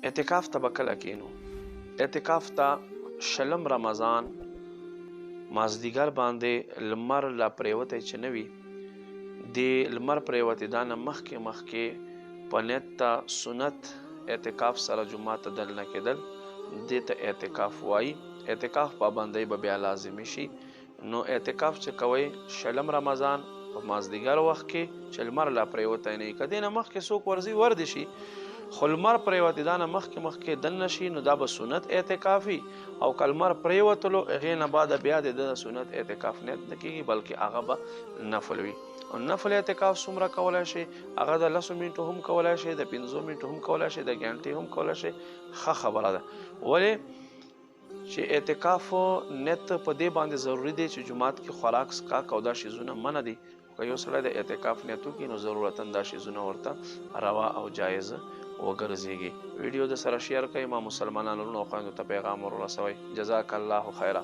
اعتکاف ته به کله کینو؟ اعتکاف ته شلم رمضان مازدیګر باندې لمر لا پریوتی چې نه وي، د لمر پریوتېدا نه مخکې په نیت ته سنت اعتکاف سره جومات ته دل نه کېدل دې ته اعتکاف وایي. اعتکاف پابندۍ به بیا لازمي شي. نو اعتکاف چې کوئ شلم رمضان په مازدیګر وخت کې چې لمر لا پریوتی نه وي، که دې نه مخکې څوک ورځي وردی شي، خو لمر پریوتېدا نه مخکې دننه شي، نو دا به سنت اعتکاف وي. او که لمر پریوتلو هغې نه بعده بیا د ده سنت اعتکاف نیت نه کېږي، بلکې هغه به نفل وي. او نفل اعتکاف څومره کولی شي؟ هغه د 10 منټو هم کولی شي، د 5 منټو هم کولی شي، د ګنټې هم کولی شي. ښه خبره ده. ولې چې اعتکاف نیت په دې باندې ضروري دی چې جومات کې خوراک څښاک او دا شیزونه منع دي. که یو سړی د اعتکاف نیت وکړي نو ضرورتا دا شیزونه ورته روا او جایز وګرځېږي. ویډیو د سره شیر کړئ، ما مسلمانانو وروڼو او خویندو ته پیغام ور رسوئ. جزاک الله خیره.